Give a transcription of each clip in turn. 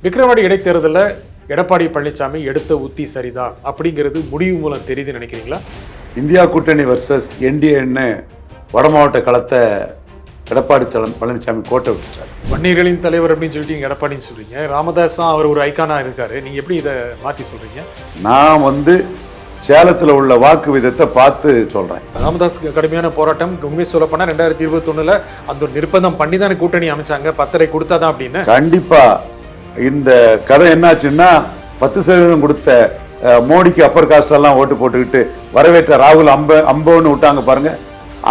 விக்கிரவாண்டி இடைத்தேர்தலில் எடப்பாடி பழனிசாமி எடுத்த உத்தி சரிதான் அப்படிங்கிறது முடிவு மூலம் தெரியுதுன்னு நினைக்கிறீங்களா? இந்தியா கூட்டணி வர்சஸ் என்டிஏன்னு வடமாவட்ட களத்தை எடப்பாடி பழனிசாமி கோட்டை விட்டுட்டார். வன்னியர்களின் தலைவர் அப்படின்னு சொல்லிட்டு எடப்பாடின்னு சொல்றீங்க. ராமதாஸ் அவர் ஒரு ஐக்கானா இருக்காரு. நீங்க எப்படி இதை மாத்தி சொல்றீங்க? நான் சேலத்தில் உள்ள வாக்கு விதத்தை பார்த்து சொல்றேன். ராமதாஸ் கடுமையான போராட்டம் உண்மை சொல்லப்போனா 2021 அந்த ஒரு நிர்பந்தம் பண்ணி தானே கூட்டணி அமைச்சாங்க. 10 கொடுத்தாதான் அப்படின்னு. கண்டிப்பா இந்த கதை என்னாச்சுன்னா 10% கொடுத்த மோடிக்கு அப்பர் காஸ்ட் எல்லாம் ஓட்டு போட்டுக்கிட்டு வரவேற்ற ராகுல் அம்போன்னு விட்டாங்க பாருங்க.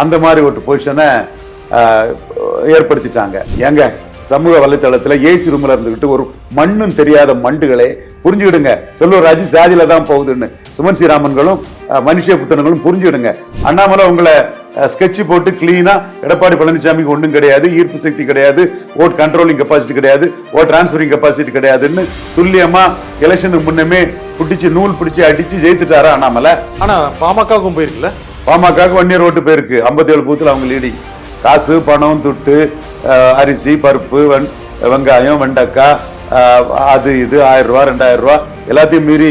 அந்த மாதிரி ஒரு பொசிஷனை ஏற்படுத்திட்டாங்க. எங்க சமூக வலைத்தளத்தில் ஏசி ரூம்ல இருந்துகிட்டு ஒரு மண்ணும் தெரியாத மண்டுகளே புரிஞ்சுக்கிடுங்க, செல்வராஜ் சாதியில தான் போகுதுன்னு சுமன் ஸ்ரீராமன்களும் மனுஷ புத்தனங்களும் புரிஞ்சுக்கிடுங்க. அண்ணாமலை உங்களை ஸ்கெட்ச் போட்டு கிளீனா எடப்பாடி பழனிசாமிக்கு ஒன்றும் கிடையாது, ஈர்ப்பு சக்தி கிடையாது, ஓட் கண்ட்ரோலிங் கெப்பாசிட்டி கிடையாது, ஓட் டிரான்ஸ்பரிங் கெப்பாசிட்டி கிடையாதுன்னு துல்லியமா எலெக்ஷனுக்கு முன்னமே பிடிச்சி நூல் பிடிச்சி அடிச்சு ஜெயித்துட்டாரா அண்ணாமலை? ஆனா பாமகவுக்கும் போயிருக்குல்ல. பாமகவுக்கு 1 year ஓட்டு போயிருக்கு. 57 பூத்துல அவங்க லீடிங். காசு பணம் துட்டு அரிசி பருப்பு வெங்காயம் வெண்டைக்காய் அது இது 1000 ரூபா 2000 ரூபா எல்லாத்தையும் மீறி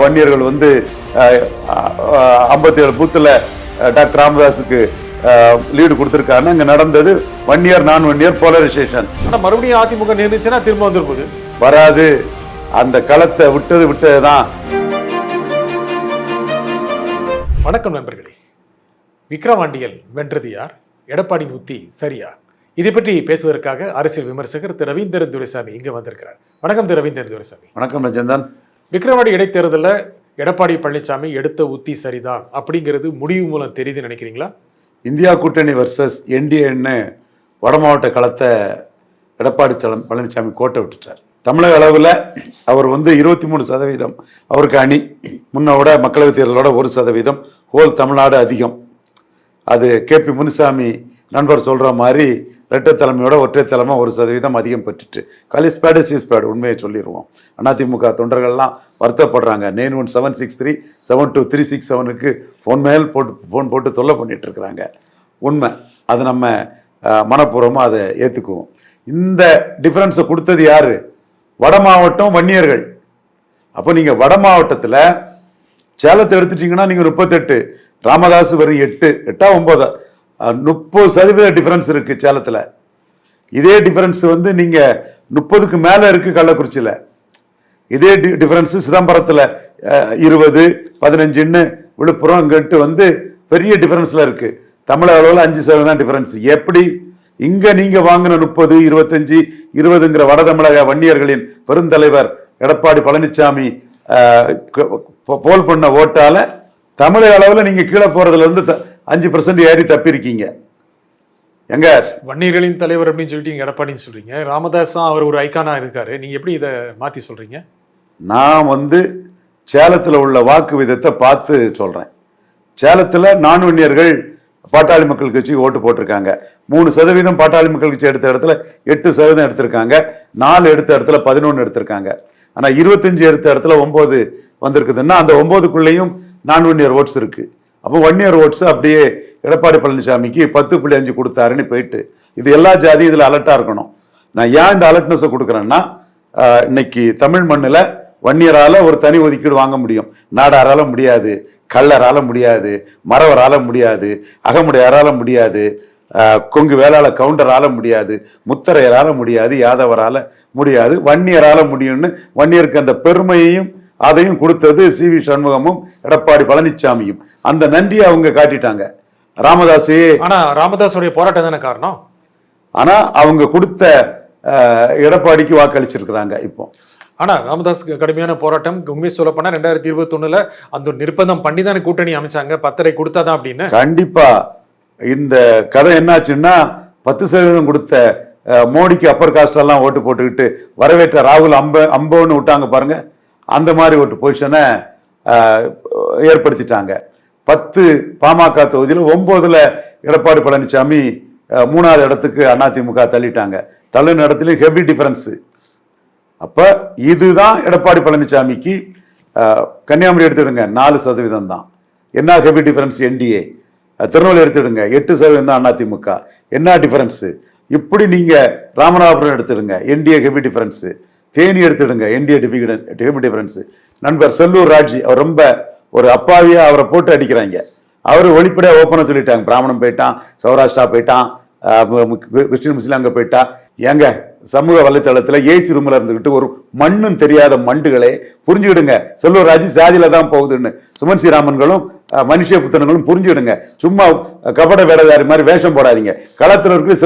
வன்னியர்கள் 57 பூத்துல டாக்டர் ராமதாஸுக்கு லீடு கொடுத்திருக்காங்க. இங்க நடந்தது 1 year நான் 1 year போலரைசேஷன். ஆனா மறுபடியும் அதிமுக நேர்ந்துச்சுன்னா திரும்ப வந்துருப்போது வராது. அந்த களத்தை விட்டதுதான். வணக்கம் நண்பர்களே. விக்கிரவாண்டியில் வென்றது யார்? எடப்பாடி உத்தி சரியா? இதை பற்றி பேசுவதற்காக அரசியல் விமர்சகர் திரு ரவீந்திரன் துரைசாமி இங்க வந்திருக்கிறார். வணக்கம் திரு ரவீந்திரன் துரைசாமி. வணக்கம் ரஜந்தன். விக்கிரவாண்டி இடைத்தேர்தலில் எடப்பாடி பழனிசாமி எடுத்த உத்தி சரிதான் அப்படிங்கிறது முடிவு மூலம் தெரியுதுன்னு நினைக்கிறீங்களா? இந்தியா கூட்டணி வர்சஸ் என்டிஏன்னு வடமாவட்ட களத்தை எடப்பாடி பழனிசாமி கோட்டை விட்டுட்டார். தமிழக அளவில் அவர் 23% அவருக்கு அணி. முன்னோட மக்களவைத் தேர்தலோட 1% ஹோல் தமிழ்நாடு அதிகம். அது கேபி முனுசாமி நண்பர் சொல்ற மாதிரி இரட்டை தலைமையோட ஒற்றை தலைமை 1% அதிகம் பெற்றுட்டு கலிஸ்பேடு சீஸ்பேடு உண்மையை சொல்லிடுவோம். அதிமுக தொண்டர்கள்லாம் வருத்தப்படுறாங்க. 9176372367க்கு ஃபோன் போட்டு தொல்லை பண்ணிட்டு இருக்கிறாங்க. உண்மை அது நம்ம மனப்பூர்வமாக அதை ஏற்றுக்குவோம். இந்த டிஃபரன்ஸை கொடுத்தது யாரு? வட மாவட்டம் வன்னியர்கள். அப்போ நீங்கள் வட மாவட்டத்தில் சேலத்தை எடுத்துட்டீங்கன்னா நீங்கள் 38, ராமதாஸ் வெறும் 8, 9, 30% டிஃபரன்ஸ் இருக்கு சேலத்தில். இதே டிஃபரன்ஸ் நீங்க 30க்கு மேல இருக்கு கள்ளக்குறிச்சியில். இதே டிஃபரன்ஸ் சிதம்பரத்தில் 20, 15ன்னு விழுப்புரம் இங்கிட்டு பெரிய டிஃபரன்ஸ்ல இருக்கு. தமிழக அளவில் 5% தான் டிஃபரன்ஸ். எப்படி இங்க நீங்க வாங்கின 30, 25, 20ங்கிற வட தமிழக வன்னியர்களின் பெருந்தலைவர் எடப்பாடி பழனிசாமி போல் பண்ண ஓட்டால தமிழக அளவில் நீங்க கீழே போறதுல 5% ஏறி தப்பிருக்கீங்க. எங்க வன்னியர்களின் தலைவர் அப்படின்னு சொல்லிட்டு எடப்பாடின்னு சொல்றீங்க. ராமதாஸ் அவர் ஒரு ஐக்கானா இருக்காரு. நீங்க எப்படி இதை மாத்தி சொல்றீங்க? நான் சேலத்தில் உள்ள வாக்கு விதத்தை பார்த்து சொல்றேன். சேலத்தில் நான் வன்னியர்கள் பாட்டாளி மக்கள் கட்சி ஓட்டு போட்டிருக்காங்க. 3% பாட்டாளி மக்கள் கட்சி எடுத்த இடத்துல 8% எடுத்திருக்காங்க. 4 எடுத்த இடத்துல 11 எடுத்திருக்காங்க. ஆனா 25 எடுத்த இடத்துல 9 வந்திருக்குதுன்னா அந்த 9க்குள்ளேயும் நான் வன்னியர் ஓட்ஸ் இருக்கு. அப்போ 1 year ஓட்ஸ் அப்படியே எடப்பாடி பழனிசாமிக்கு 10.5 கொடுத்தாருன்னு போயிட்டு இது எல்லா ஜாதியும் இதில் அலர்ட்டாக இருக்கணும். நான் ஏன் இந்த அலர்ட்னஸை கொடுக்குறேன்னா, இன்னைக்கு தமிழ் மண்ணில் வன்னியரால் ஒரு தனி ஒதுக்கீடு வாங்க முடியும். நாடாரால முடியாது, கள்ளரால முடியாது, மறவரால முடியாது, அகமுடையாரால முடியாது, கொங்கு வேளாள கவுண்டரால முடியாது, முத்தரையரால முடியாது, யாதவரால முடியாது, வன்னியரால முடியும்னு வன்னியருக்கு அந்த பெருமையையும் அதையும் கொடுத்தது சி.வி. சண்முகமும் எடப்பாடி பழனிசாமியும். அந்த நன்றியை அவங்க காட்டிட்டாங்க. ராமதாஸே ஆனா ராமதாஸுடைய போராட்டம் தானே காரணம். ஆனா அவங்க கொடுத்த எடப்பாடிக்கு வாக்களிச்சிருக்கிறாங்க. இப்போ ஆனா ராமதாஸ் கடுமையான போராட்டம் உண்மை சொல்லப்போனா 2021 அந்த ஒரு நிர்பந்தம் பண்ணி தானே கூட்டணி அமைச்சாங்க. 10 கொடுத்தாதான் அப்படின்னு. கண்டிப்பா இந்த கதை என்னாச்சுன்னா 10% கொடுத்த மோடிக்கு அப்பர் காஸ்ட் எல்லாம் ஓட்டு போட்டுக்கிட்டு வரவேற்ற ராகுல் அம்போன்னு விட்டாங்க பாருங்க. அந்த மாதிரி ஒரு பொசிஷனை ஏற்படுத்திட்டாங்க. 10 பாமக தொகுதியில் 9ல் எடப்பாடி பழனிசாமி 3வது இடத்துக்கு அதிமுக தள்ளிட்டாங்க. தள்ளின இடத்துல ஹெவி டிஃபரன்ஸ். அப்ப இதுதான் எடப்பாடி பழனிசாமிக்கு. கன்னியாகுமரி எடுத்துடுங்க 4% தான். என்ன ஹெவி டிஃபரன்ஸ்? என்டிஏ. திருநெல்வேலி எடுத்துடுங்க 8% தான் அதிமுக. என்ன டிஃபரன்ஸ்? இப்படி நீங்க ராமநாதபுரம் எடுத்துடுங்க, என்டிஏ ஹெவி டிஃபரன்ஸ். தேனி எடுத்துடுங்க, என்டிஏ டிஃபரன்ஸ். நண்பர் செல்லூர் ராஜ், அவர் ரொம்ப ஒரு அப்பாவியா அவரை போட்டு அடிக்கிறாங்க. அவர் வெளிப்படையா ஓப்பனா சொல்லிட்டாங்க, பிராமணன் போயிட்டான், சௌராஷ்டிரா போயிட்டான், கிறிஸ்டின் முஸ்லீம் அங்க போயிட்டா. ஏங்க சமூக வலைத்தளத்துல ஏசி ரூம்ல இருந்துகிட்டு ஒரு மண்ணும் தெரியாத மண்டுகளே புரிஞ்சுக்கிடுங்க, செல்லூர் ராஜ் ஜாதியில தான் போகுதுன்னு. சுமன் ஸ்ரீராமன்களும் மனுஷ புத்தனங்களும் புரிஞ்சுக்கிடுங்க. சும்மா கபட வேடதாரி மாதிரி வேஷம் போடாதீங்க. களத்துல இருக்கு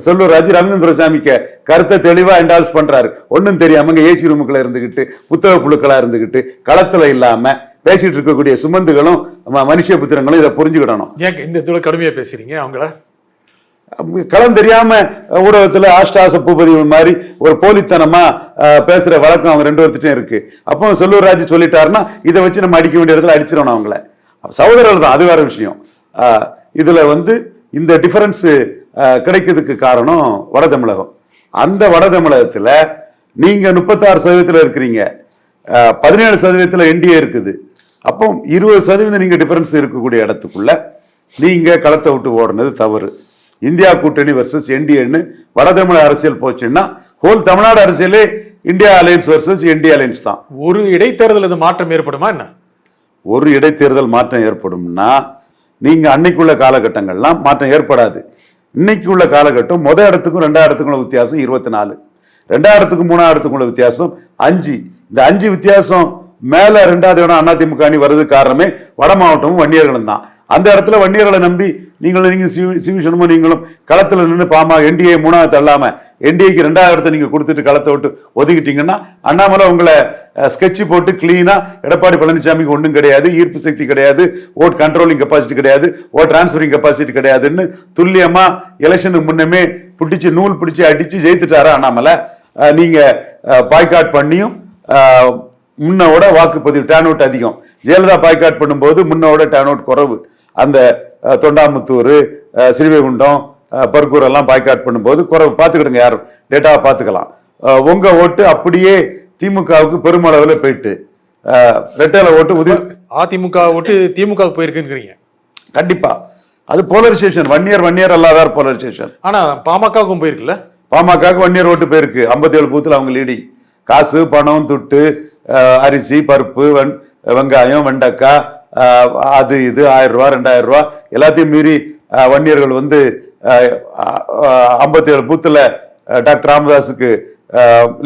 செல்லூர் ராஜ் ரவீந்திர துரைசாமிக்கு கருத்தை தெளிவா என்டால்ஸ் பண்றாரு. ஒன்னும் தெரியாம ஏசி ரூமுக்குள்ள இருந்துகிட்டு புத்தக புழுக்களா இருந்துகிட்டு களத்துல இல்லாம பேசிட்டு இருக்கக்கூடிய சுமந்துகளும் மனுஷ புத்திரங்களும் இதை புரிஞ்சுக்கிடணும். ஏன் இந்த இதுல கடுமையா பேசுறீங்க? அவங்கள களம் தெரியாம ஊடகத்துல ஆஷ்டாச பூபதி மாதிரி ஒரு போலித்தனமா பேசுற வழக்கம் அவங்க 2 பேர்த்திட்டும் இருக்கு. அப்போ செல்லூர் ராஜ் சொல்லிட்டாருன்னா இதை வச்சு நம்ம அடிக்க வேண்டிய இடத்துல அடிச்சிடணும் அவங்கள. சகோதரர்கள் தான், அது வேற விஷயம். இதுல இந்த டிஃபரன்ஸ் கிடைக்கிறதுக்கு காரணம் வட தமிழகம். அந்த வட தமிழகத்துல நீங்க 36% இருக்கிறீங்க, 17% என்டிஏ இருக்குது. அப்போ 20% நீங்க டிஃபரன்ஸ் இருக்கக்கூடிய இடத்துக்குள்ள நீங்க களத்தை விட்டு ஓடுனது தவறு. இந்தியா கூட்டணி வர்சஸ் என்டிஏன்னு வட தமிழக அரசியல் போச்சுன்னா ஹோல் தமிழ்நாடு அரசியலே India alliance versus NDA alliance தான். ஒரு இடைத்தேர்தல் இது மாற்றம் ஏற்படுமா என்ன? ஒரு இடைத்தேர்தல் மாற்றம் ஏற்படும்னா நீங்க அன்னைக்குள்ள காலகட்டங்கள்லாம் மாற்றம் ஏற்படாது. இன்னைக்கு உள்ள காலகட்டம் முதல் இடத்துக்கும் 2வது இடத்துக்குள்ள வித்தியாசம் 24, 2வது இடத்துக்கும் 3வது இடத்துக்குள்ள வித்தியாசம் 5. இந்த 5 வித்தியாசம் மேல 2வது இடம் அதிமுக அணி வருது காரணமே வட மாவட்டமும் வன்னியர்களும் தான். அந்த இடத்துல வன்னியர்களை நம்பி நீங்க சிவிஷனமும் நீங்களும் களத்துல நின்று என்டிஏ 3வது தள்ளாம என்டிஏக்கு 2வது இடத்தை நீங்க கொடுத்துட்டு களத்தை விட்டு ஒதுக்கிட்டீங்கன்னா அண்ணாமலை உங்களை ஸ்கெட்ச் போட்டு கிளீனா எடப்பாடி பழனிசாமிக்கு ஒன்றும் கிடையாது, ஈர்ப்பு சக்தி கிடையாது, ஓட் கண்ட்ரோலிங் கெப்பாசிட்டி கிடையாது, ஓட் டிரான்ஸ்பரிங் கெப்பாசிட்டி கிடையாதுன்னு துல்லியமா எலெக்ஷனுக்கு முன்னமே நூல் பிடிச்சி அடிச்சு ஜெயித்துட்டாரா அண்ணாமலை? நீங்க பாய்காட் பண்ணியும் முன்னோட வாக்குப்பதிவு டேர்ன் அவுட் அதிகம். ஜெயலலிதா பாய்காட் பண்ணும்போது முன்னோட டேர்ன் அவுட் குறைவு. அந்த தொண்டாமுத்தூர், ஸ்ரீவைகுண்டம், பர்கூர் எல்லாம் பாய்காட் பண்ணும்போது குறைவு. பார்த்துக்கிடுங்க, யாரும் டேட்டாவை பார்த்துக்கலாம். உங்க ஓட்டு அப்படியே திமுகவுக்கு பெருமளவில் போயிட்டு ரெட்டையில ஓட்டு அதிமுக ஓட்டு திமுக போயிருக்குங்கிறீங்க. கண்டிப்பா அது போலரைசேஷன், வன்னியர் அல்லாதார் போலரைசேஷன். ஆனா பாமகவுக்கும் போயிருக்குல்ல? பாமகவுக்கு வன்னியர் ஓட்டு போயிருக்கு. 57 பூத்துல அவங்க லீடிங். காசு, பணம், துட்டு, அரிசி, பருப்பு, வெங்காயம், வெண்டைக்காய், அது இது 1000 ரூபா 2000 ரூபா எல்லாத்தையும் மீறி வன்னியர்கள் 57 பூத்துல டாக்டர் ராமதாஸுக்கு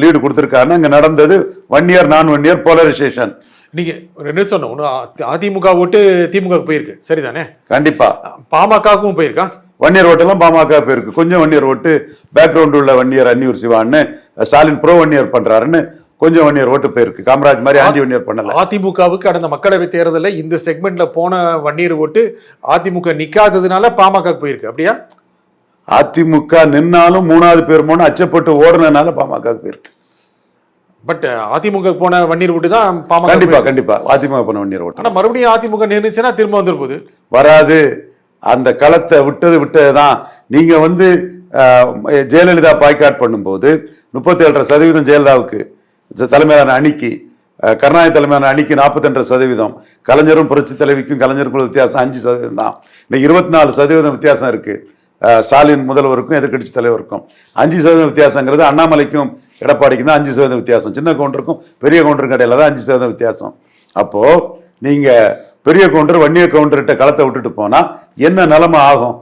லீடு கொடுத்திருக்காருன்னு அங்க நடந்தது வன்னியர் நான் வன்னியர் போலரைசேஷன். நீங்க ரெண்டு சொன்ன அதிமுக ஓட்டு திமுக போயிருக்கு, சரிதானே? கண்டிப்பா. பாமகவுக்கும் போயிருக்கா? வன்னியர் ஓட்டெல்லாம் பாமக போயிருக்கு. கொஞ்சம் வன்னியர் ஓட்டு பேக்ரவுண்ட் உள்ள வன்னியர் அன்னியூர் சிவான்னு ஸ்டாலின் ப்ரோ வன்னியர் பண்றாருன்னு கொஞ்சம் வன்னியர் ஓட்டு போயிருக்கு. காமராஜ் மாதிரி ஆண்டி வன்னியர் பண்ணல. அதிமுகவுக்கு கடந்த மக்களவை தேர்தலில் இந்த செக்மெண்ட்ல போன வன்னியர் ஓட்டு அதிமுக நிக்காததுனால பாமக போயிருக்கு, அப்படியா? அதிமுக நின்னாலும் 3வது பேர் அச்சப்பட்டு ஓடுனதுனால பாமக போயிருக்கு. பட் அதிமுக போன வன்னியர் ஓட்டு தான் பாமக. கண்டிப்பா அதிமுக போன வன்னியர் ஓட்டு. ஆனா மறுபடியும் அதிமுக நின்றுச்சுன்னா திரும்ப வந்துரு போகுது. வராது. அந்த களத்தை விட்டதுதான். நீங்க ஜெயலலிதா பாய்காட் பண்ணும்போது 37% ஜெயலலிதாவுக்கு தலைமையிலான அணிக்கு, கருணாநிதி தலைமையான அணிக்கு 42%, கலைஞரும் புரட்சி தலைவிக்கும் கலைஞருக்குள்ள வித்தியாசம் 5% தான். இன்னைக்கு 24% வித்தியாசம் இருக்கு. ஸ்டாலின் முதல்வருக்கும் எதிர்கட்சி தலைவருக்கும் 5% வித்தியாசங்கிறது அண்ணாமலைக்கும் எடப்பாடிக்கும் தான் 5% வித்தியாசம். சின்ன கவுண்டருக்கும் பெரிய கவுண்டருக்கும் இடையில தான் 5% வித்தியாசம். அப்போ நீங்க பெரிய கவுண்டர் வன்னிய கவுண்டர்கிட்ட களத்தை விட்டுட்டு போனா என்ன நிலைமை ஆகும்?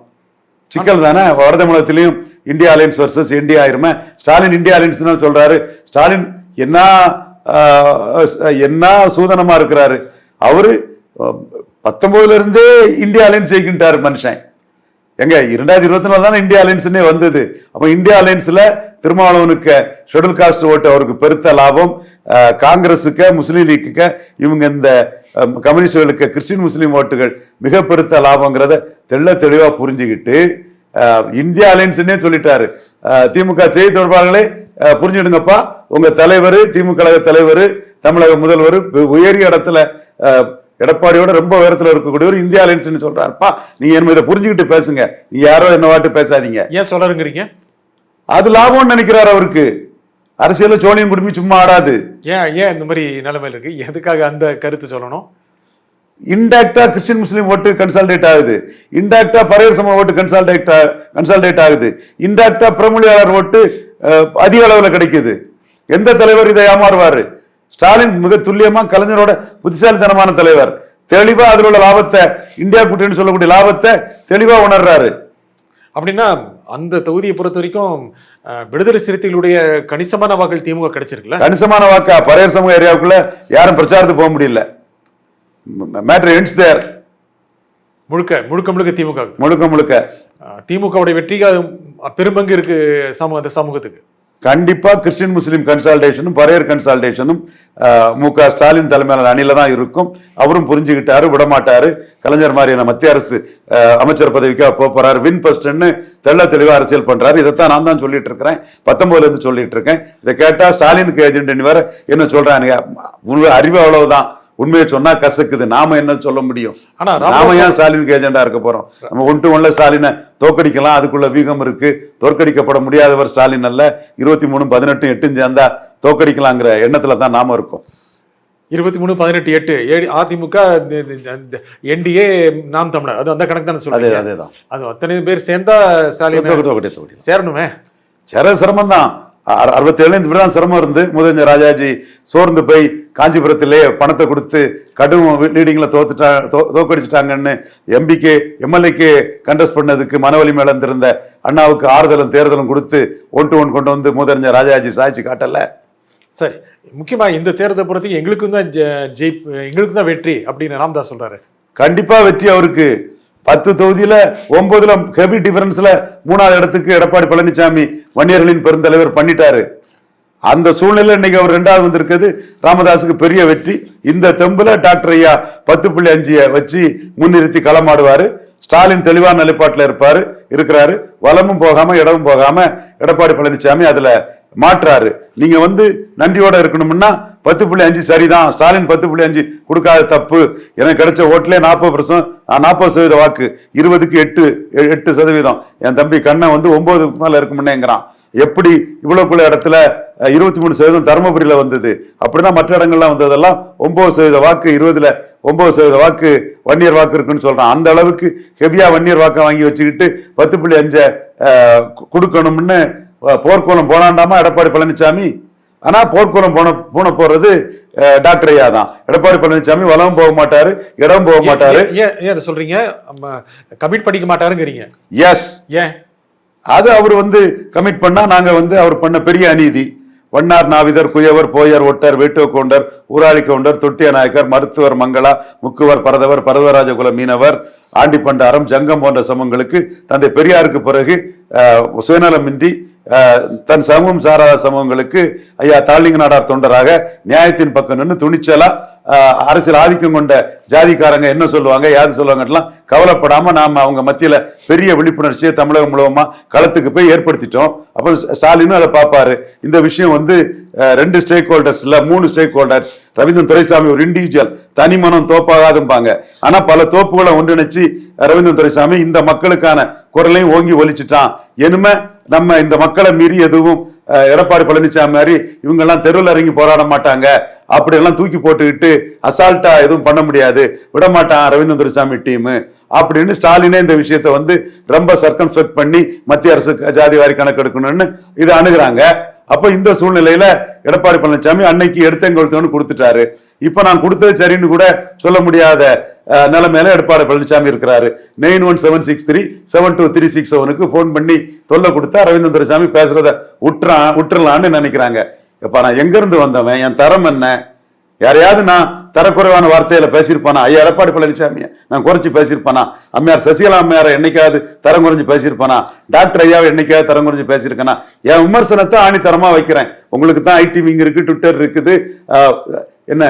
சிக்கல் தானே. வட தமிழகத்திலையும் இந்தியா அலையன்ஸ் வர்சஸ் என்டிஏ ஆயிருமே. ஸ்டாலின் இந்தியா அலையன்ஸ் சொல்றாரு. ஸ்டாலின் என்ன சூதனமா இருக்கிறாரு. அவரு 19 இருந்தே இந்தியா அலையன்ஸ் ஜெயிக்கிட்டாரு மனுஷன். எங்க 2024 தானே இந்தியா அலையன்ஸ்னே வந்தது. அப்ப இந்தியா அலையன்ஸ்ல திருமாவளவனுக்கு ஷெட்யூல் காஸ்ட் ஓட்டு அவருக்கு பெருத்த லாபம், காங்கிரஸுக்கு, முஸ்லீம் லீக்குக்கு, இவங்க இந்த கம்யூனிஸ்டுகளுக்கு கிறிஸ்டின் முஸ்லீம் ஓட்டுகள் மிக பெருத்த லாபங்கிறத தெளிவா புரிஞ்சுக்கிட்டு இந்தியா அலையன்ஸ்னே சொல்லிட்டாரு. திமுக செய்தி தொடர்பாளர்களே புரிஞ்சுடுங்கப்பா, உங்க தலைவர், திமுக தலைவர், தமிழக முதல்வர் உயரிய இடத்துல எடப்பாடியோட ரொம்ப உயரத்துல இருக்கக்கூடியவர் இந்தியா அலையன்ஸ் சொல்றாருப்பா. நீங்க என்ன இதை புரிஞ்சுக்கிட்டு பேசுங்க, நீங்க யாரோ என்ன வாட்டு பேசாதீங்க. ஏன் சொல்றீங்க? அது லாபம்னு நினைக்கிறாரு அவருக்கு. அரசியல சோழியம் குடும்பி சும்மா ஆடாது. ஏன் இந்த மாதிரி நிலைமையில இருக்கு? எதுக்காக அந்த கருத்து சொல்லணும்? இன்டைரக்டா கிறிஸ்டின் முஸ்லீம் ஓட்டு கன்சால்டேட் ஆகுது. இன்டைரக்டா பழைய சம ஓட்டு கன்சால்டேட் ஆகுது. இன்டைரக்டா பிரமொழியாளர் ஓட்டு அதிக அளவுல கிடைக்குது. எந்த தலைவர் இதை ஏமாறுவாரு? ஸ்டாலின் மிக துல்லியமா கலைஞரோட புத்திசாலித்தனமான தலைவர். தெளிவா அதில் உள்ள லாபத்தை, இந்தியா கூட்டணி சொல்லக்கூடிய லாபத்தை தெளிவா உணர்றாரு. அப்படின்னா அந்த தொகுதியை பொறுத்த வரைக்கும் விடுதலை சிறுத்தைகளுடைய கணிசமான வாக்குகள் திமுக கிடைச்சிருக்குல்ல? கணிசமான வாக்கா பரையர் சமூக ஏரியாவுக்குள்ள யாரும் பிரச்சாரத்துக்கு போக முடியல. மேட்டர் எண்ட்ஸ் தேர். முழுக்க முழுக்க முழுக்க திமுக முழுக்க முழுக்க திமுகவுடைய வெற்றிக்கு பெரும்பங்கு இருக்கு அந்த சமூகத்துக்கு. கண்டிப்பா கிறிஸ்டின் முஸ்லீம் கன்சால்டேஷனும் பரையர் கன்சால்டேஷனும் மு.க. ஸ்டாலின் தலைமையிலான அணியில தான் இருக்கும். அவரும் புரிஞ்சுக்கிட்டாரு, விடமாட்டாரு. கலைஞர் மாதிரியான மத்திய அரசு அமைச்சர் பதவிக்காக போறாரு, வின் பஸ்ட்னு தெள்ள தெளிவா அரசியல் பண்றாரு. இதைத்தான் நான் தான் சொல்லிட்டு இருக்கிறேன், 19 இருந்து சொல்லிட்டு இருக்கேன். இதை கேட்டா ஸ்டாலினுக்கு ஏஜென்ட் வேற என்ன சொல்றாங்க? அறிவு அவ்வளவுதான், உண்மையை சொன்னா கசக்குது. நாம என்ன சொல்ல முடியும்? ஆனா நாம ஏன் ஸ்டாலினுக்கு ஏஜெண்டா இருக்க போறோம்? நம்ம 1-1 ஸ்டாலினை தோக்கடிக்கலாம், அதுக்குள்ள வீகம் இருக்கு. தோற்கடிக்கப்பட முடியாதவர் ஸ்டாலின் அல்ல. 23, 18, 8 சேர்ந்தா தோக்கடிக்கலாங்கிற எண்ணத்துல தான் நாம இருக்கோம். 23, 18, 8 அதிமுக, என்டிஏ, நாம் தமிழர், அது அந்த கணக்கு தானே சொல்றீங்க? அதேதான். அது அத்தனை பேர் சேர்ந்தா ஸ்டாலின் சேரணுமே. சிரமம் தான். 67 இப்படிதான் சிரமம் இருந்து முதலமைச்சர் ராஜாஜி சோர்ந்து போய் காஞ்சிபுரத்திலே பணத்தை கொடுத்து கடும் லீடிங்ல தோக்கடிச்சிட்டாங்கன்னு எம்பிக்கு எம்எல்ஏக்கு கண்டஸ்ட் பண்ணதுக்கு மனவலி மேல இருந்த அண்ணாவுக்கு ஆறுதலும் தேர்தலும் கொடுத்து 1-1 கொண்டு வந்து முதலமைச்சர் ராஜாஜி சாய்ச்சி காட்டல. சரி, முக்கியமா இந்த தேர்தலை பொறுத்து எங்களுக்கும் தான் எங்களுக்கும் தான் வெற்றி அப்படின்னு ராமதாஸ் சொல்றாரு. கண்டிப்பா வெற்றி அவருக்கு. 10 தொகுதியில 9ல ஹெவி டிஃபரன்ஸ்ல 3வது இடத்துக்கு எடப்பாடி பழனிசாமி வன்னியர்களின் பெருந்தலைவர் பண்ணிட்டாரு. அந்த சூழ்நிலை இன்னைக்கு அவர் 2வது வந்திருக்கிறது ராமதாஸுக்கு பெரிய வெற்றி. இந்த தெம்புல டாக்டர் ஐயா 10.5 வச்சு முன்னிறுத்தி களமாடுவாரு. ஸ்டாலின் தெளிவான நிலைப்பாட்டில் இருக்கிறாரு. வலமும் போகாம இடமும் போகாம எடப்பாடி பழனிசாமி அதுல மாற்றாரு. நீங்க நன்றியோட இருக்கணும்னா 10.5 சரிதான், ஸ்டாலின் 10.5 கொடுக்காத தப்பு. எனக்கு கிடைச்ச ஓட்டுல 40% வாக்கு, 20க்கு 8%. என் தம்பி கண்ணன் 9 மேல இருக்குமுன்னேங்கிறான். எப்படி இவ்வளவுக்குள்ள இடத்துல 23% தருமபுரியில வந்தது, அப்படிதான் மற்ற இடங்கள்லாம் வந்ததெல்லாம் 9% வாக்கு, 20ல 9% வாக்கு வன்னியர் வாக்கு இருக்குன்னு சொல்றான். அந்த அளவுக்கு ஹெவியா வன்னியர் வாக்கை வாங்கி வச்சுக்கிட்டு 10.5 கொடுக்கணும்னு போர்க்கோலம் போனாண்டாமா எடப்பாடி பழனிசாமி. ஆனா போர்க்குளம் போறது டாக்டர் ஐயா தான். எடப்பாடி பழனிசாமி வளமும் போக மாட்டாரு, இடமும் போக மாட்டாரு. ஏன் சொல்றீங்க? கமிட் பண்ணிக்க மாட்டாருங்கிறீங்க. எஸ், ஏன் அது அவர் கமிட் பண்ணா நாங்க அவர் பண்ண பெரிய அநீதி. வண்ணார் நாவிதர் குயவர் போயர் ஒட்டர் வேட்டுவ கவுண்டர் ஊராளி கவுண்டர் தொட்டிய நாயக்கர் மருத்துவர் மங்களா முக்குவர் பரதவர் பரதராஜகுல மீனவர் ஆண்டிப்பண்டாரம் ஜங்கம் போன்ற சமூகங்களுக்கு தந்தை பெரியாருக்கு பிறகு சுயநலமின்றி தன் சமூகம் சாராத சமூகங்களுக்கு ஐயா தாளிங்க நாடார் தொண்டராக நியாயத்தின் பக்கம் நின்று துணிச்சலா அரசியல் ஆதிக்கம் கொண்ட ஜாதிக்காரங்க என்ன சொல்லுவாங்க யாது சொல்லுவாங்கலாம் கவலைப்படாம நாம அவங்க மத்தியில பெரிய விழிப்புணர்ச்சியை தமிழகம் மூலமா களத்துக்கு போய் ஏற்படுத்திட்டோம். அப்போ ஸ்டாலினும் அதை பார்ப்பாரு. இந்த விஷயம் 2 ஸ்டேக் ஹோல்டர்ஸ் இல்ல 3 ஸ்டேக் ஹோல்டர்ஸ். ரவீந்திரன் துரைசாமி ஒரு இண்டிவிஜுவல், தனி மனம் தோப்பாகாதும்பாங்க. ஆனா பல தோப்புகளை ஒன்றிணைச்சு ரவீந்திரன் துரைசாமி இந்த மக்களுக்கான குரலையும் ஓங்கி ஒலிச்சுட்டான். இனிமே நம்ம இந்த மக்களை மீறி எதுவும் எடப்பாடி பழனிசாமி மாதிரி இவங்க எல்லாம் தெருவில் இறங்கி போராட மாட்டாங்க, அப்படி எல்லாம் தூக்கி போட்டுக்கிட்டு அசால்ட்டா எதுவும் பண்ண முடியாது, விடமாட்டான் ரவீந்திரன் துரைசாமி டீம் அப்படின்னு ஸ்டாலினே இந்த விஷயத்த ரொம்ப சர்க்கம்ஸ்பெக்ட் பண்ணி மத்திய அரசு ஜாதி வாரி கணக்கெடுக்கணும்னு இதை அணுகுறாங்க. அப்ப இந்த சூழ்நிலையில எடப்பாடி பழனிசாமி அன்னைக்கு எடுத்தவங்க கொடுத்துட்டாரு. இப்ப நான் கொடுத்தது சரின்னு கூட சொல்ல முடியாத நிலைமையில எடப்பாடி பழனிசாமி இருக்கிறாரு. 9176372367 போன் பண்ணி தொல்லை கொடுத்தா ரவீந்திரன் துரைசாமி பேசுறத விட்டுறலான்னு நினைக்கிறாங்க. இப்ப நான் எங்க இருந்து வந்தவன், என் தரம் என்ன? யாரையாவது நான் தரக்குறைவான வார்த்தையில பேசியிருப்பானா? ஐயா எடப்பாடி பழனிசாமியை நான் குறைச்சி பேசியிருப்பானா? அம்மையார் சசிகலா அம்மையாரை என்னைக்காவது தரம் குறைஞ்சு பேசியிருப்பானா? டாக்டர் ஐயாவை என்னைக்காவது தரம் குறைஞ்சு பேசியிருக்கேனா? என் விமர்சனத்தை ஆணித்தரமா வைக்கிறேன். உங்களுக்கு தான் ஐடி விங் இருக்கு, ட்விட்டர் இருக்குது, என்ன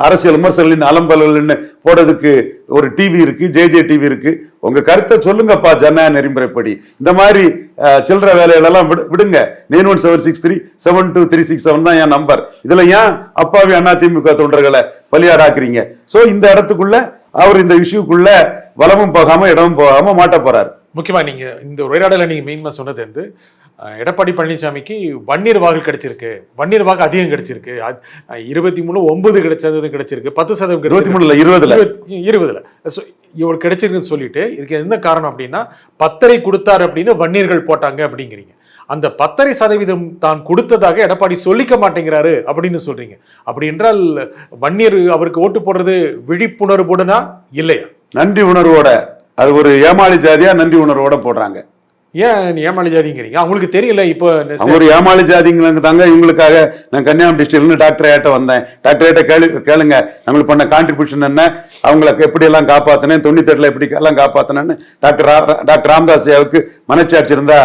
அரசியல் விமர்சகர்களின் அலம்பல்கள்னு போடுறதுக்கு ஒரு டிவி இருக்கு, ஜே டிவி இருக்கு. உங்க கருத்தை சொல்லுங்கப்பா ஜனநாயக நெறிமுறைப்படி. இந்த மாதிரி சில்லற வேலைகளெல்லாம் விடுங்க. 9176372367 தான் என் நம்பர். இதுல ஏன் அப்பாவி அதிமுக தொண்டர்களை பலியாடாக்குறீங்க? சோ இந்த இடத்துக்குள்ள அவர் இந்த இஷ்யூக்குள்ள வலமும் போகாம இடமும் போகாம மாட்ட போறாரு. முக்கியமா நீங்க இந்த உரையாடல நீங்க மெயின்மா சொன்னது எடப்பாடி பழனிசாமிக்கு வன்னியர் வாக்கு கிடைச்சிருக்கு, வன்னியர் வாக்கு அதிகம் கிடைச்சிருக்கு. 23 9 கிடைச்சிருக்கு, 10% 23 20ல இவர் கிடைச்சிருக்குன்னு சொல்லிட்டு இதுக்கு என்ன காரணம் அப்படின்னா 10 கொடுத்தாரு அப்படின்னு வன்னியர்கள் போட்டாங்க அப்படிங்கிறீங்க. அந்த 10.5% தான் கொடுத்ததாக எடப்பாடி சொல்லிக்க மாட்டேங்கிறாரு அப்படின்னு சொல்றீங்க. அப்படி என்றால் வன்னியர் அவருக்கு ஓட்டு போடுறது விழிப்புணர்வுடனா இல்லையா? நன்றி உணர்வோட, அது ஒரு ஏமாளி ஜாதியா நன்றி உணர்வோட போடுறாங்க. ஏன் ஏமாளி ஜாதிங்கிறீங்க? அவங்களுக்கு தெரியல. இப்போ அவங்க ஒரு ஏமாளி ஜாதிங்க தாங்க. இவங்களுக்காக நான் கன்னியாகுமரி டிஸ்ட்ரிக்ட்ல டாக்டர் ஏட்ட வந்தேன். டாக்டர் ஏட்ட கேளுங்க நம்மளுக்கு பண்ண கான்ட்ரிபியூஷன் என்ன, அவங்களுக்கு எப்படி எல்லாம் காப்பாத்தினேன், 98 எப்படி எல்லாம் காப்பாத்தினேன்னு டாக்டர் ராமதாஸ் மனச்சாட்சி இருந்தா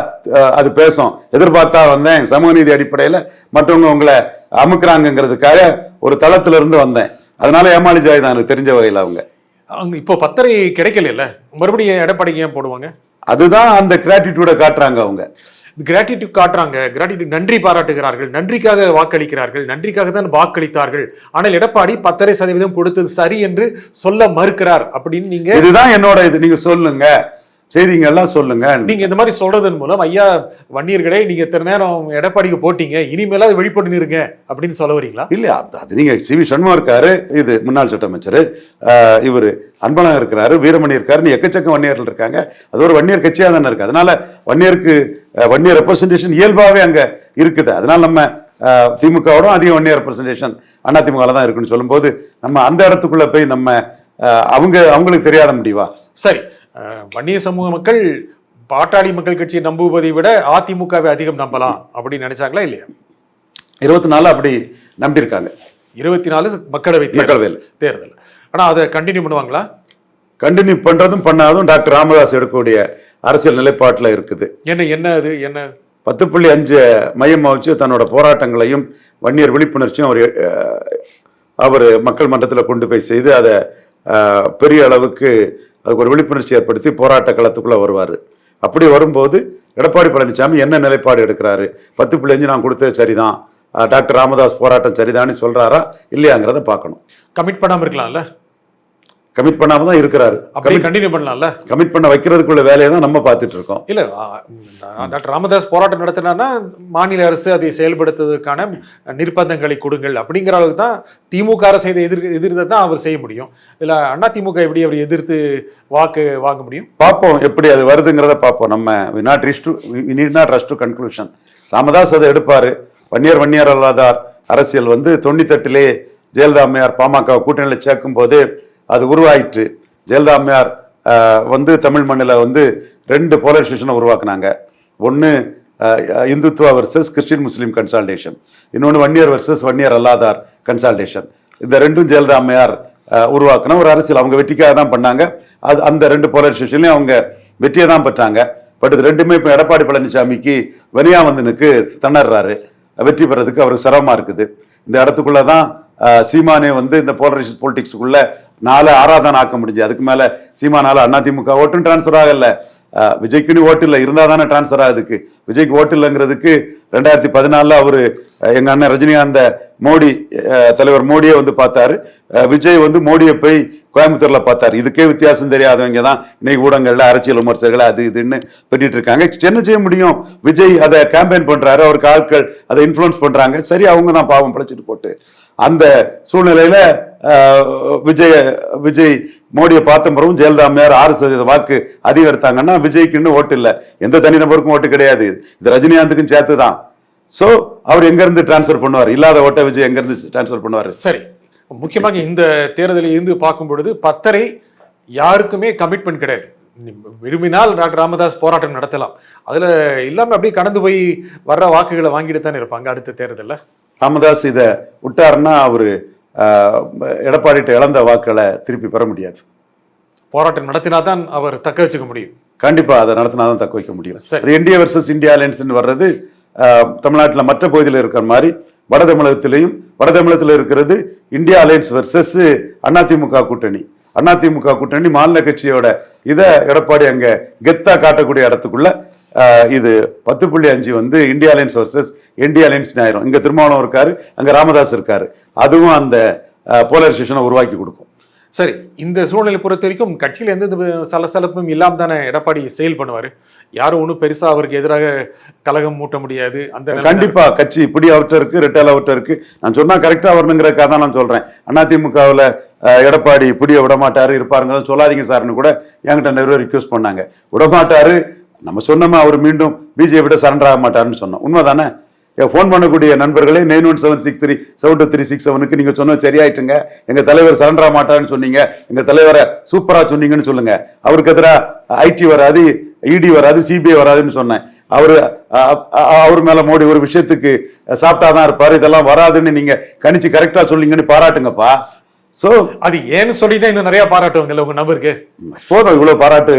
அது பேசும். எதிர்பார்த்தா வந்தேன், சமூக நீதி அடிப்படையில மற்றவங்க உங்களை அமுக்குறாங்கிறதுக்காக ஒரு தளத்துல இருந்து வந்தேன். அதனால ஏமாளி ஜாதி தான் எனக்கு தெரிஞ்ச வகையில். அவங்க இப்போ 10.5 கிடைக்கல, மறுபடியும் எடப்பாடிக்கு ஏன் போடுவாங்க? அதுதான் அந்த கிராட்டிடியூட காட்டுறாங்க. அவங்க கிராட்டிடியூட் காட்டுறாங்க, கிராட்டிடியூட் நன்றி பாராட்டுகிறார்கள், நன்றிக்காக வாக்களிக்கிறார்கள், நன்றிக்காக தான் வாக்களித்தார்கள். ஆனால் எடப்பாடி 10.5% கொடுத்தது சரி என்று சொல்ல மறுக்கிறார் அப்படின்னு நீங்க, இதுதான் என்னோட இது, நீங்க சொல்லுங்க, செய்திங்கெல்லாம் சொல்லுங்க. நீங்க இந்த மாதிரி சொல்றதன் மூலம் ஐயா வன்னியர்களே நீங்க இத்தனை நேரம் எடப்பாடிக்கு போட்டீங்க, இனிமேல அது வெளிப்பட்டு நிறுங்க அப்படின்னு சொல்ல வரீங்களா? இல்ல, அது நீங்க சி.வி. சண்முகம் இருக்காரு, இது முன்னாள் சட்டமைச்சர், இவரு அன்பழகன் இருக்கிறாரு, வீரமணி இருக்காரு, எக்கச்சக்க வன்னியர்கள் இருக்காங்க. அது ஒரு வன்னியர் கட்சியா தானே இருக்கு. அதனால வன்னியர் ரெப்ரசன்டேஷன் இயல்பாவே அங்க இருக்குது. அதனால நம்ம திமுகவோட அதிக வன்னியர் ரெப்ரசன்டேஷன் அதிமுக தான் இருக்குன்னு சொல்லும்போது நம்ம அந்த இடத்துக்குள்ள போய் நம்ம அவங்களுக்கு தெரியாத முடிவா? சரி, வன்னிய சமூக மக்கள் பாட்டாளி மக்கள் கட்சியை நம்புவதை விட அதிமுகவை அதிகம் நம்பலாம் அப்படின்னு நினைச்சாங்களா இல்லையா? 24 அப்படி நம்பியிருக்காங்க. 24 மக்களவை தேர்தல். ஆனா அதை கண்டினியூ பண்ணுவாங்களா? கண்டினியூ பண்றதும் பண்ணாதும் டாக்டர் ராமதாஸ் எடுக்கக்கூடிய அரசியல் நிலைப்பாட்டில் இருக்குது. என்ன 10.5 மையமா வச்சு தன்னோட போராட்டங்களையும் வன்னியர் விழிப்புணர்ச்சியும் அவர் மக்கள் மன்றத்தில் கொண்டு போய் செய்து அதை பெரிய அளவுக்கு அதுக்கு ஒரு விழிப்புணர்ச்சி ஏற்படுத்தி போராட்ட களத்துக்குள்ள வருவார். அப்படி வரும்போது எடப்பாடி பழனிசாமி என்ன நிலைப்பாடு எடுக்கிறாரு, 10.5 நான் கொடுத்தது சரிதான், டாக்டர் ராமதாஸ் போராட்டம் சரிதான்னு சொல்றாரா இல்லையாங்கிறத பார்க்கணும். கமிட் பண்ணாம இருக்கலாம்ல? கமிட் பண்ணாம தான் இருக்கிறாரு. அப்படியே கண்டினியூ பண்ணலாம்ல? கமிட் பண்ண வைக்கிறதுக்குள்ள வேலையை தான் நம்ம பார்த்துட்டு இருக்கோம். இல்ல, டாக்டர் ராமதாஸ் போராட்டம் நடத்தினா மாநில அரசு அதை செயல்படுத்துவதற்கான நிர்பந்தங்களை கொடுங்கள் அப்படிங்கிற அளவுக்கு தான் திமுக அரசை எதிர்த்து தான் அவர் செய்ய முடியும். இல்ல அதிமுக எப்படி அவர் எதிர்த்து வாக்கு வாங்க முடியும்? பார்ப்போம் எப்படி அது வருதுங்கிறத பார்ப்போம். நம்ம we need not rush to conclusion. Ramadoss அதை எடுப்பாரு. வன்னியர் அல்லாதார் அரசியல் 98 ஜெயலலிதா அம்மையார் பாமக கூட்டணியில் சேர்க்கும் போது அது உருவாயிற்று. ஜெயலலிதா அம்மையார் தமிழ் மண்ணில் 2 போலரைசேஷனை உருவாக்குனாங்க. ஒன்று இந்துத்துவா வர்சஸ் கிறிஸ்டின் முஸ்லீம் கன்சால்டேஷன், இன்னொன்று வன்னியர் வர்சஸ் வன்னியர் அல்லாதார் கன்சால்டேஷன். இந்த ரெண்டும் ஜெயலலிதா அம்மையார் உருவாக்குன ஒரு அரசியல். அவங்க வெற்றிக்காக தான் பண்ணாங்க. அது அந்த 2 போலரைசேஷன்லையும் அவங்க வெற்றியை தான் பெற்றாங்க. பட் இது ரெண்டுமே இப்போ எடப்பாடி பழனிசாமிக்கு வனியாவந்தனுக்கு திணறாரு. வெற்றி பெறதுக்கு அவருக்கு சிரமமா இருக்குது. இந்த இடத்துக்குள்ள தான் சீமானே இந்த போலரைசேஷன் பொலிட்டிக்ஸுக்குள்ள 4-6 தான் ஆக்க முடிஞ்சு. அதுக்கு மேல சீமானால அதிமுக ஓட்டும் டிரான்ஸ்ஃபர் ஆகல. விஜய்க்குன்னு ஓட்டு இல்லை, இருந்தா தானே டிரான்ஸ்ஃபர் ஆகுதுக்கு. விஜய்க்கு ஓட்டு இல்லைங்கிறதுக்கு 2014 அவரு எங்க அண்ணன் ரஜினிகாந்த மோடி தலைவர் மோடியை பார்த்தாரு. விஜய் மோடியை போய் கோயம்புத்தூர்ல பார்த்தாரு. இதுக்கே வித்தியாசம் தெரியாதவங்க தான் இன்னைக்கு ஊடகங்கள்ல அரசியல் விமர்சகர்கள் அது இதுன்னு பண்ணிட்டு இருக்காங்க. என்ன செய்ய முடியும்? விஜய் அதை கேம்பெயின் பண்றாரு, அவருக்கு ஆட்கள் அதை இன்ஃபுளுன்ஸ் பண்றாங்க. சரி, அவங்க தான் பாவம் பழைச்சிட்டு போட்டு. அந்த சூழ்நிலையில விஜய் மோடியை பார்த்த பிறகும் ஜெயலலிதா அம்மையார் 6% வாக்கு அதிகம் எடுத்தாங்கன்னா விஜய்க்குன்னு ஓட்டு இல்லை, எந்த தனிநபருக்கும் ஓட்டு கிடையாது. இது ரஜினிகாந்துக்கும் சேர்த்து தான். சோ அவர் எங்க இருந்து டிரான்ஸ்பர் பண்ணுவார்? இல்லாத ஓட்ட விஜய் எங்க இருந்து டிரான்ஸ்பர் பண்ணுவார்? சரி, முக்கியமாக இந்த தேர்தலில் இருந்து பார்க்கும் பொழுது 10.5 யாருக்குமே கமிட்மெண்ட் கிடையாது. விரும்பினால் டாக்டர் ராமதாஸ் போராட்டம் நடத்தலாம். அதுல இல்லாம அப்படியே கடந்து போய் வர்ற வாக்குகளை வாங்கிட்டு தானே இருப்பாங்க அடுத்த தேர்தலில். ராமதாஸ் இதை விட்டாருன்னா அவரு எடப்பாடிட்ட இழந்த வாக்குகளை திருப்பி பெற முடியாது. போராட்டம் நடத்தினாதான் அவர் தக்க வச்சுக்க முடியும். கண்டிப்பா அதை நடத்தினாதான் தக்க வைக்க முடியும். என்டிஏ வர்சஸ் இந்தியா அலையன்ஸ் வர்றது தமிழ்நாட்டில் மற்ற பகுதியில் இருக்கிற மாதிரி வட தமிழகத்தில் இருக்கிறது இந்தியா அலையன்ஸ் வர்சஸ் அதிமுக கூட்டணி. அதிமுக கூட்டணி மாநில கட்சியோட இதை எடப்பாடி அங்க கெத்தா காட்டக்கூடிய இடத்துக்குள்ள இது 10.5 India alliance versus India alliance ஆயிரும். இங்க திருமாவளவன் இருக்காரு, அங்க ராமதாஸ் இருக்காரு. அதுவும் அந்த போலரைசேஷனை உருவாக்கி கொடுக்கும். சரி, இந்த சூழ்நிலை பொறுத்த வரைக்கும் கட்சியில் எந்த சலசலப்பும் இல்லாம தானே எடப்பாடி செயல் பண்ணுவாரு. யாரும் ஒன்றும் பெருசா அவருக்கு எதிராக கலகம் மூட்ட முடியாது. அந்த கண்டிப்பா கட்சி இப்படி அவர்கிட்ட இருக்கு, ரெட்டால் அவர்கிட்ட இருக்கு. நான் சொன்னா கரெக்டா வரணுங்கிறக்காக தான் நான் சொல்றேன். அதிமுகவில் எடப்பாடி இப்படியே விடமாட்டாரு இருப்பாருங்க சொல்லாதீங்க சார்னு கூட என்கிட்ட நிறைய ரிக்வெஸ்ட் பண்ணாங்க. விடமாட்டாரு, நம்ம சொன்னோமா அவர் மீண்டும் பிஜேபியோட சரண்டர் ஆக மாட்டாருன்னு சொன்னோம். உண்மைதானே? ஃபோன் பண்ணக்கூடிய நண்பர்களே 9176372367க்கு நீங்க சொன்னது சரியாயிட்டுங்க. எங்க தலைவர் சரண்டர் ஆக மாட்டாருன்னு சொன்னீங்க, எங்க தலைவரை சூப்பரா சொன்னீங்கன்னு சொல்லுங்க. அவருக்கு எதிராக ஐடி வராது, இடி வராது, சிபிஐ வராதுன்னு சொன்னேன். அவர் மேல மோடி ஒரு விஷயத்துக்கு சாப்பிட்டாதான் இருப்பாரு, இதெல்லாம் வராதுன்னு நீங்க கணிச்சு கரெக்டா சொன்னீங்கன்னு பாராட்டுங்கப்பா. சோ அது ஏன்னு சொல்லிட்டா இன்னும் நிறைய பாராட்டுவாங்கல்ல உங்க நபருக்கு. போதும், இவ்வளவு பாராட்டு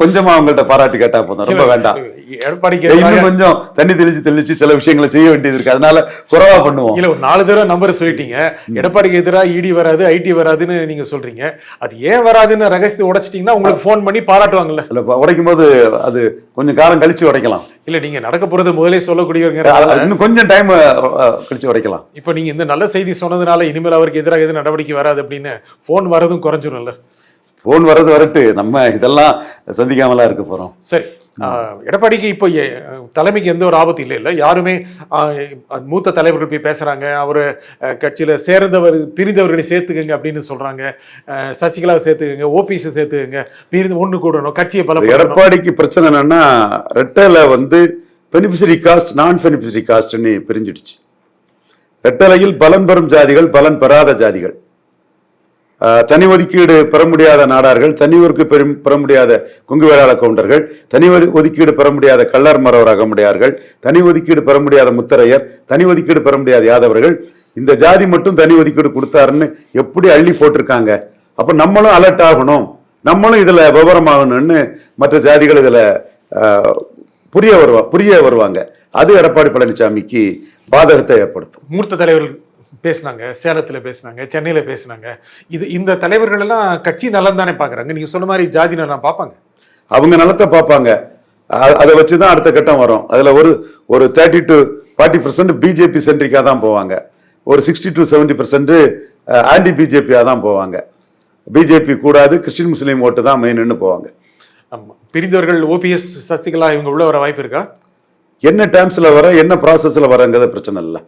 கொஞ்சமா அவங்கள்ட்ட பாராட்டு கேட்டா போதும், ரொம்ப வேண்டாம். எடப்பாடிக்கு இன்னும் கொஞ்சம் தண்ணி தெளிச்சு சில விஷயங்களை செய்ய வேண்டியது இருக்கு, அதனால குறைவா பண்ணுவோம். இல்ல ஒரு 4 தடவை நம்பர் சொல்லிட்டீங்க. எடப்பாடிக்கு எதிராக இடி வராது, ஐடி வராதுன்னு நீங்க சொல்றீங்க. அது ஏன் வராதுன்னு ரகசியத்தை உடைச்சிட்டீங்கன்னா உங்களுக்கு போன் பண்ணி பாராட்டுவாங்கல்ல. இல்ல, உடைக்கும் போது அது கொஞ்சம் காலம் கழிச்சு உடைக்கலாம். இல்ல நீங்க நடக்க போறது முதலே சொல்லக்கூடியவங்க, இன்னும் கொஞ்சம் டைம் கழிச்சு உடைக்கலாம். இப்ப நீங்க இந்த நல்ல செய்தி சொன்னதுனால இனிமேல் அவருக்கு எதிராக எதுவும் நடவடிக்கை வராது அப்படின்னு போன் வரதும் குறைஞ்சிடும்ல. போன் வர்றது வரட்டு, நம்ம இதெல்லாம் சந்திக்காமலாம் இருக்க போறோம். சரி, எடப்பாடிக்கு இப்போ தலைமைக்கு எந்த ஒரு ஆபத்து இல்லை இல்ல. யாருமே மூத்த தலைவர்கள் போய் பேசுறாங்க, அவரு கட்சியில சேர்ந்தவர் பிரிந்தவர்களை சேர்த்துக்கங்க அப்படின்னு சொல்றாங்க. சசிகலா சேர்த்துக்கங்க, ஓபிஎஸ் சேர்த்துக்கங்க, பிரிந்து ஒண்ணு கூடணும், கட்சியை பல. எடப்பாடிக்கு பிரச்சனை என்னன்னா, ரெட்டலை பெனிஃபிஷரி காஸ்ட் நான் பெனிஃபிஷரி காஸ்ட்னு பிரிஞ்சிடுச்சு. ரெட்டலையில் பலன் பெறும் ஜாதிகள், பலன் பெறாத ஜாதிகள், தனி ஒதுக்கீடு பெற முடியாத நாடார்கள், தனி ஒதுக்கு பெற முடியாத கொங்கு வேளாள கவுண்டர்கள், தனி ஒதுக்கீடு பெற முடியாத கள்ளர் மறவர் அகமுடையார்கள், தனி ஒதுக்கீடு பெற முடியாத முத்தரையர், தனி ஒதுக்கீடு பெற முடியாத யாதவர்கள், இந்த ஜாதி மட்டும் தனி ஒதுக்கீடு கொடுத்தாருன்னு எப்படி அள்ளி போட்டிருக்காங்க. அப்ப நம்மளும் அலர்ட் ஆகணும், நம்மளும் இதுல விவரமாகணும்னு மற்ற ஜாதிகள் இதுல புரிய வருவாங்க. அது எடப்பாடி பழனிசாமிக்கு பாதகத்தை ஏற்படுத்தும். மூத்த தலைவர்கள் பேசினாங்க, சேலத்துல பேசினாங்க, சென்னையில பேசினாங்க. இந்த தலைவர்கள் எல்லாம் கட்சி நலன் தானே பாக்குறாங்க. நீங்க சொன்ன மாதிரி ஜாதி நலன் பார்ப்பாங்க, அவங்க நலத்தை பார்ப்பாங்க. அதை வச்சுதான் அடுத்த கட்டம் வரும். அதுல ஒரு 30 to 40% பிஜேபி சென்ட்ரிக்கா தான் போவாங்க, ஒரு 60 to 70% ஆன்டி பிஜேபியா தான் போவாங்க. பிஜேபி கூடாது, கிறிஸ்டின் முஸ்லீம் ஓட்டு தான் மெயின்னு போவாங்க. பிரிந்தவர்கள் ஓபிஎஸ் சசிகலா இவங்க உள்ள வர வாய்ப்பு இருக்கா? என்ன டேர்ம்ஸ்ல வர, என்ன ப்ராசஸ்ல வரங்கிறத பிரச்சனை இல்லை.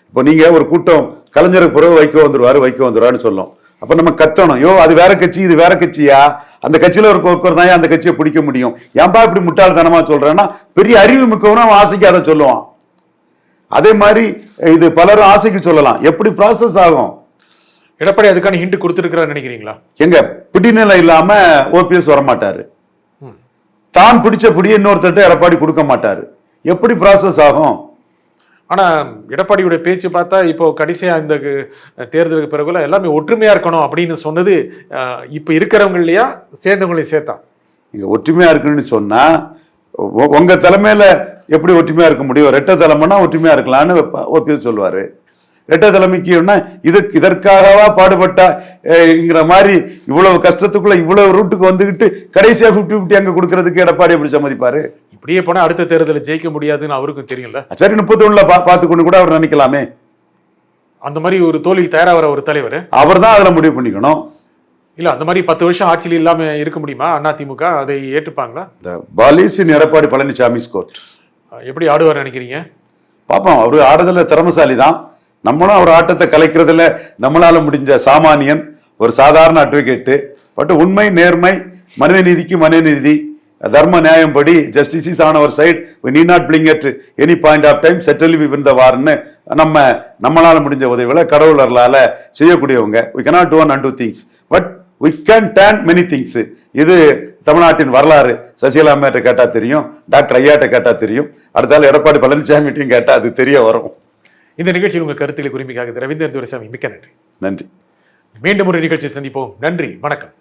இப்போ நீங்க ஒரு கூட்டம் கலைஞருக்கு பிறகு வைக்க வந்துருவாருன்னு சொல்லும். அப்ப நம்ம கத்தணும், யோ அது வேற கட்சி, இது வேற கட்சியா, அந்த கட்சியில ஒரு தான் அந்த கட்சியை பிடிக்க முடியும். ஏன்பா இப்படி முட்டாள்தனமா சொல்றேன்னா, பெரிய அறிவு மிக்கவனும் அவன் ஆசைக்கு அதை சொல்லுவான். அதே மாதிரி இது பலரும் ஆசைக்கு சொல்லலாம். எப்படி ப்ராசஸ் ஆகும்? எடப்பாடி அதுக்கான ஹிண்ட் கொடுத்துருக்கிறான்னு நினைக்கிறீங்களா? எங்க பிடிநிலை இல்லாம ஓபிஎஸ் வரமாட்டாரு, தான் பிடிச்ச பிடிய இன்னொருத்தட்ட எடப்பாடி கொடுக்க மாட்டாரு. எப்படி ப்ராசஸ் ஆகும்? ஆனா எடப்பாடியுடைய பேச்சு பார்த்தா இப்போ கடைசியா இந்த தேர்தலுக்கு பிறகுல எல்லாமே ஒற்றுமையா இருக்கணும் அப்படின்னு சொன்னது இப்ப இருக்கிறவங்க இல்லையா, சேர்ந்தவங்களையும் சேர்த்தா? நீங்க ஒற்றுமையா இருக்குன்னு சொன்னா உங்க தலைமையில எப்படி ஒற்றுமையா இருக்க முடியும்? ரெட்ட தலைமைனா ஒற்றுமையா இருக்கலாம்னு ஓபிஎஸ் சொல்லுவாரு. ரெட்ட தலைமைக்கு இதற்காகவா பாடுபட்டாங்கிற மாதிரி இவ்வளவு கஷ்டத்துக்குள்ள இவ்வளவு ரூட்டுக்கு வந்துகிட்டு கடைசியா 50-50 அங்க கொடுக்கறதுக்கு எடப்பாடி எப்படி சம்மதிப்பாரு? இப்படியே போனா அடுத்த தேர்தலில் ஜெயிக்க முடியாதுன்னு அவருக்கும் தெரியல. சரி, 31 பார்த்துக்கொண்டு கூட அவர் நினைக்கலாமே. அந்த மாதிரி ஒரு தோல்விக்கு தயாரா வர ஒரு தலைவர் அவர் தான் அதுல முடிவு பண்ணிக்கணும். இல்ல அந்த மாதிரி 10 வருஷம் ஆட்சியில் இல்லாம இருக்க முடியுமா அதிமுக? அதை ஏற்றுப்பாங்களா? இந்த பாலிசின் எடப்பாடி பழனிசாமி ஸ்கோர் எப்படி ஆடுவார் நினைக்கிறீங்க? பாப்போம். அவரு ஆடுதல திறமசாலி தான். நம்மளும் அவர் ஆட்டத்தை கலைக்கிறதுல நம்மளால முடிஞ்ச சாமானியன், ஒரு சாதாரண அட்வொகேட்டு. பட் உண்மை, நேர்மை, மனித நீதிக்கு மனிதநீதி, தர்ம நியாயம் படி justice is on our side, we need not blink at any point of time, settle we win the warன்னு நம்மளால முடிஞ்ச உதவிகளை கடவுளர்களால செய்யக்கூடியவங்க. we cannot do and undo things but we can turn many things. இது தமிழ்நாட்டின் வரலாறு. சசிகலா அம்மையாட்ட கேட்டா தெரியும், டாக்டர் ஐயாட்ட கேட்டா தெரியும், அடுத்தால எடப்பாடி பழனிசாமிட்டையும் கேட்டா அது தெரிய வரும். இந்த நிகழ்ச்சியில் உங்கள் கருத்துக்களை குறிப்பிக்காக ரவீந்திரன் துரைசாமி, மிக்க நன்றி. நன்றி. மீண்டும் ஒரு நிகழ்ச்சியை சந்திப்போம். நன்றி, வணக்கம்.